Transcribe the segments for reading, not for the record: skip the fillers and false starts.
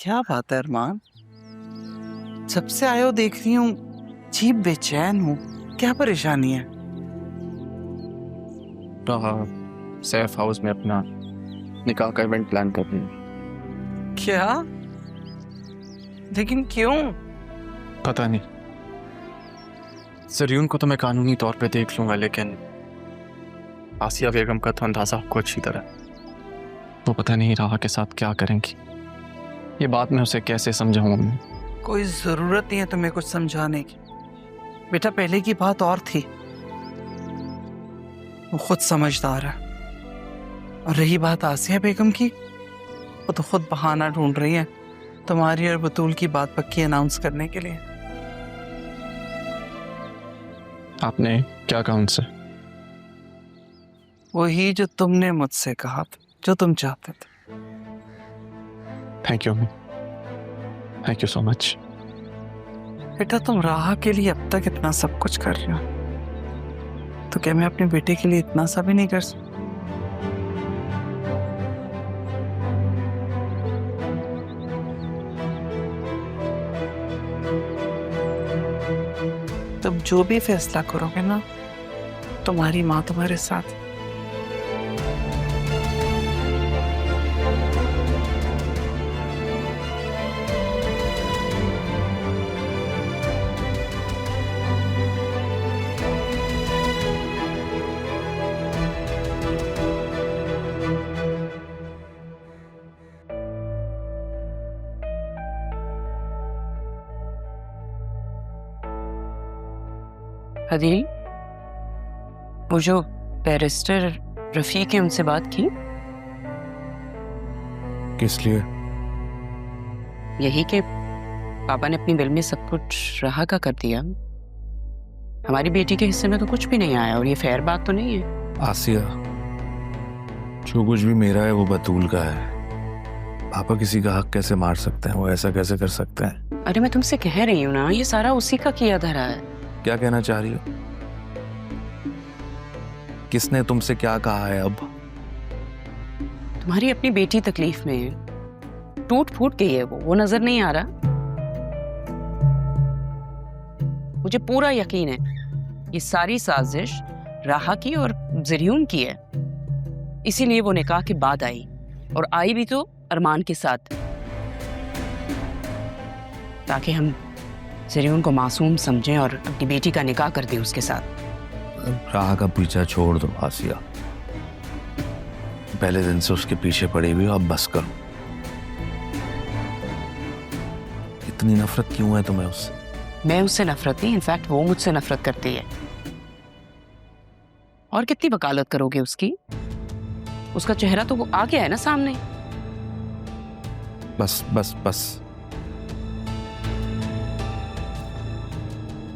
क्या बात है अरमान, जब से आए हो देख रही हूँ अजीब बेचैन हूँ, क्या परेशानी है? सैफ हाउस में अपना निकाह का इवेंट प्लान कर रही हूँ। क्या? लेकिन क्यों? पता नहीं, जरियून को तो मैं कानूनी तौर पे देख लूंगा, लेकिन आसिया बेगम का तो अंदाजा आपको अच्छी तरह। वो पता नहीं राहा के साथ क्या करेंगी। ये बात मैं उसे कैसे समझाऊं? कोई जरूरत नहीं है तुम्हें कुछ समझाने की बेटा, पहले की बात और थी। वो खुद समझदार है। और रही बात आसिया बेगम की, वो तो खुद बहाना ढूंढ रही है तुम्हारी और बतूल की बात पक्की अनाउंस करने के लिए। आपने क्या कहा उनसे? वही जो तुमने मुझसे कहा था, जो तुम चाहते थे। Thank you, thank you so much. बेटा तुम राहा के लिए अब तक इतना सब कुछ कर रहे हो, तो क्या मैं अपने बेटे के लिए इतना सा भी नहीं कर सकता? तुम जो भी फैसला करोगे ना, तुम्हारी माँ तुम्हारे साथ। अदील, वो जो बैरिस्टर रफीक है उनसे बात की? किस लिए? यही कि पापा ने अपनी बिल में सब कुछ राहा का कर दिया। हमारी बेटी के हिस्से में तो कुछ भी नहीं आया, और ये फेयर बात तो नहीं है। आसिया, जो कुछ भी मेरा है वो बतूल का है। पापा किसी का हक कैसे मार सकते हैं? वो ऐसा कैसे कर सकते हैं? अरे मैं तुमसे कह रही हूँ ना, ये सारा उसी का किया धरा है। क्या कहना चाह रही हो? किसने तुमसे क्या कहा है? अब तुम्हारी अपनी बेटी तकलीफ में है, टूट फूट गई है वो नजर नहीं आ रहा? मुझे पूरा यकीन है ये सारी साजिश राहा की और जरियून की है। इसीलिए वो निकाह के बाद आई, और आई भी तो अरमान के साथ, ताकि हम जरियून को मासूम समझें और अपनी बेटी का निकाह कर दें उसके साथ। राह का पीछा छोड़ दो आसिया, पहले दिन से उसके पीछे पड़ी हुई हो, अब बस करो। इतनी नफरत क्यों है तुम्हें उससे? मैं उससे नफरत नहीं, इनफैक्ट वो मुझसे नफरत करती है। और कितनी वकालत करोगे उसकी? उसका चेहरा तो वो आ गया है ना सामने। बस बस बस,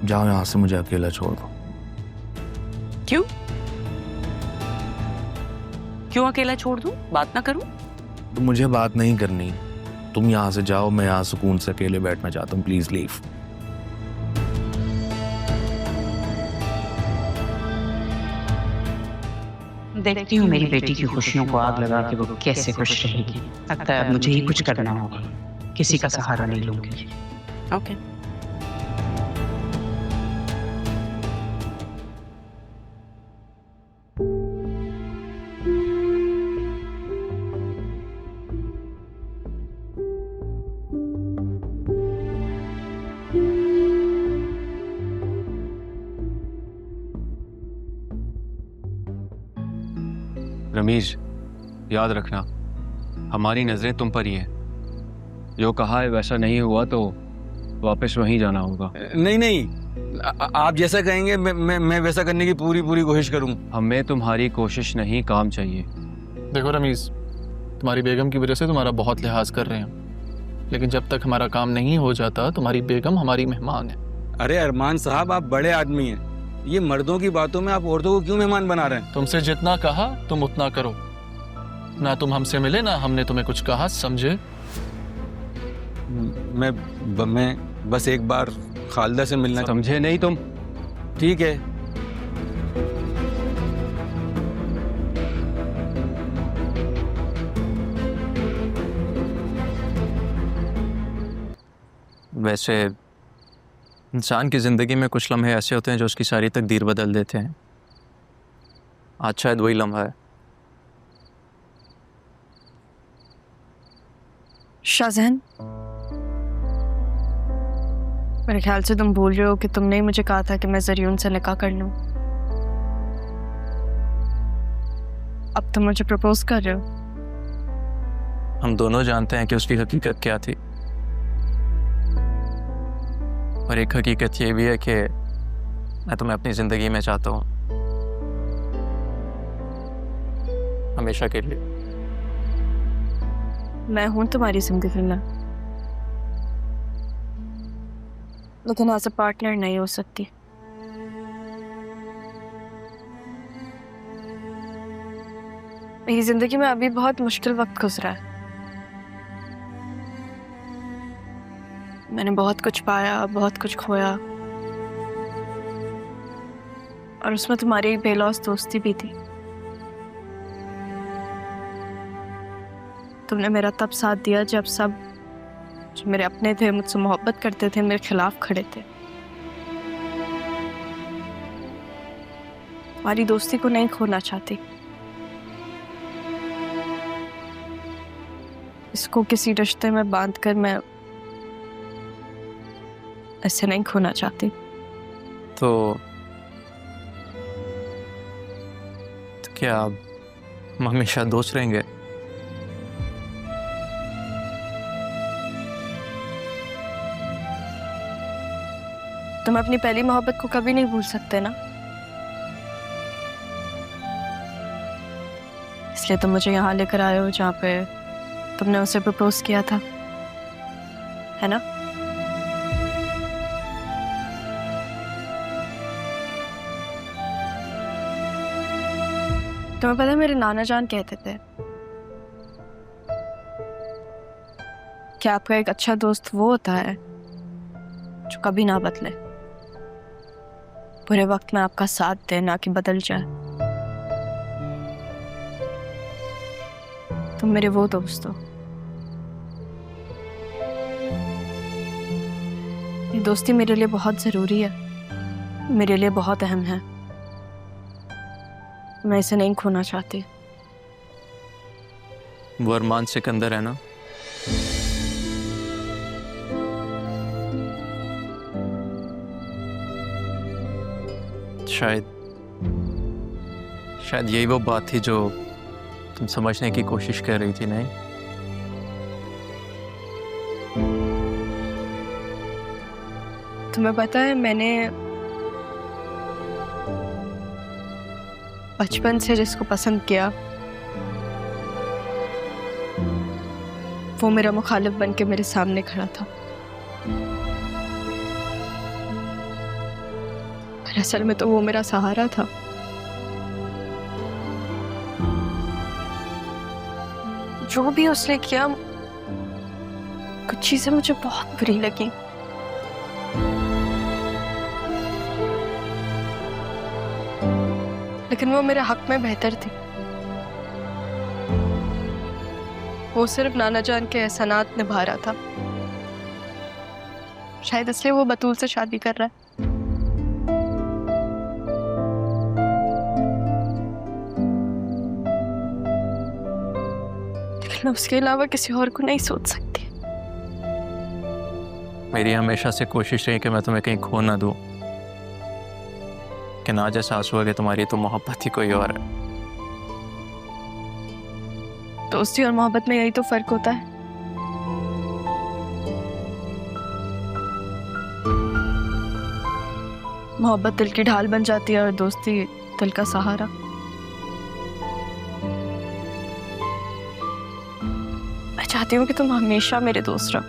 जाओ यहां से, मुझे अकेला छोड़ दो। क्यों क्यों अकेला छोड़ दूं? बात ना करूं? तो मुझे बात नहीं करनी, तुम यहां से जाओ। मैं यहां सुकून से अकेले बैठना चाहता हूँ। Please leave. देखती हूँ मेरी बेटी की खुशियों को आग लगा के वो कैसे खुश रहेगी। लगता है अब मुझे ही कुछ करना होगा, किसी का सहारा नहीं लूंगी। ओके। रमीज, याद रखना हमारी नजरें तुम पर ही है। जो कहा है वैसा नहीं हुआ तो वापस वहीं जाना होगा। नहीं नहीं, आप जैसा कहेंगे मैं वैसा करने की पूरी कोशिश करूंगा। हमें तुम्हारी कोशिश नहीं, काम चाहिए। देखो रमीज, तुम्हारी बेगम की वजह से तुम्हारा बहुत लिहाज कर रहे हैं, लेकिन जब तक हमारा काम नहीं हो जाता तुम्हारी बेगम हमारी मेहमान है। अरे अरमान साहब, आप बड़े आदमी हैं, ये मर्दों की बातों में आप औरतों को क्यों मेहमान बना रहे हैं? तुमसे जितना कहा तुम उतना करो। ना तुम हमसे मिले ना हमने तुम्हें कुछ कहा, समझे? मैं बस एक बार खालिदा से मिलना। समझे नहीं तुम? ठीक है। वैसे इंसान की ज़िंदगी में कुछ लम्हे ऐसे होते हैं जो उसकी सारी तकदीर बदल देते हैं। आज शायद वही लम्हा है। शाहजहान, मेरे ख्याल से तुम भूल रहे हो कि तुमने ही मुझे कहा था कि मैं ज़रियून से निकाह कर लूं। अब तुम मुझे प्रपोज कर रहे हो। हम दोनों जानते हैं कि उसकी हकीकत क्या थी, और एक हकीकत ये भी है कि मैं तुम्हें अपनी ज़िंदगी में चाहता हूँ, हमेशा के लिए। मैं हूं तुम्हारी जिंदगी में, लेकिन एज अ पार्टनर नहीं हो सकती। मेरी जिंदगी में अभी बहुत मुश्किल वक्त गुजरा है। मैंने बहुत कुछ पाया, बहुत कुछ खोया, और उसमें तुम्हारी एक बेलौस दोस्ती भी थी। तुमने मेरा तब साथ दिया जब सब जो मेरे अपने थे, मुझसे मोहब्बत करते थे, मेरे खिलाफ खड़े थे। तुम्हारी दोस्ती को नहीं खोना चाहती, इसको किसी रिश्ते में बांधकर मैं ऐसे नहीं खोना चाहती। तो क्या अब हम हमेशा दोस्त रहेंगे? तुम अपनी पहली मोहब्बत को कभी नहीं भूल सकते ना, इसलिए तुम मुझे यहाँ लेकर आए हो जहाँ पे तुमने उसे प्रपोज किया था, है ना? तुम्हें पता है मेरे नाना जान कहते थे कि आपका एक अच्छा दोस्त वो होता है जो कभी ना बदले, बुरे वक्त में आपका साथ दे, ना कि बदल जाए। तुम मेरे वो दोस्त हो। ये दोस्ती मेरे लिए बहुत जरूरी है, मेरे लिए बहुत अहम है। मैं इसे नहीं खोना चाहती। वो अरमान सिकंदर है ना? शायद यही वो बात थी जो तुम समझने की कोशिश कर रही थी, नहीं? तुम्हें पता है मैंने बचपन से जिसको पसंद किया वो मेरा मुखालिफ बन के मेरे सामने खड़ा था। पर असल में तो वो मेरा सहारा था। जो भी उसने किया, कुछ चीजें मुझे बहुत बुरी लगी। लेकिन वो मेरे हक में बेहतर थी। वो सिर्फ नाना जान के एहसानात निभा रहा था। शायद इसलिए वो बतूल से शादी कर रहा है। लेकिन मैं उसके अलावा किसी और को नहीं सोच सकती। मेरी हमेशा से कोशिश रही कि मैं तुम्हें कहीं खो ना दूं, कि ना आज एहसास हुआ कि तुम्हारी तो मोहब्बत ही कोई और है। दोस्ती और मोहब्बत में यही तो फर्क होता है। मोहब्बत दिल की ढाल बन जाती है और दोस्ती दिल का सहारा। मैं चाहती हूँ कि तुम हमेशा मेरे दोस्त रहो।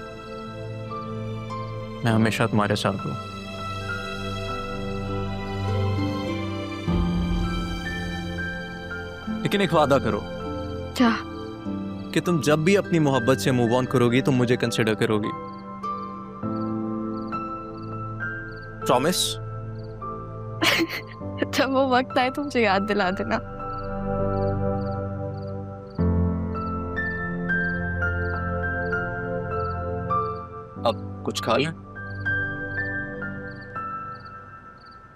मैं हमेशा तुम्हारे साथ हूँ। लेकिन एक वादा करो। क्या? कि तुम जब भी अपनी मोहब्बत से मूव ऑन करोगी तो मुझे कंसिडर करोगी। प्रॉमिस? जब वो वक्त आए तो मुझे याद दिला देना। कुछ खा लें?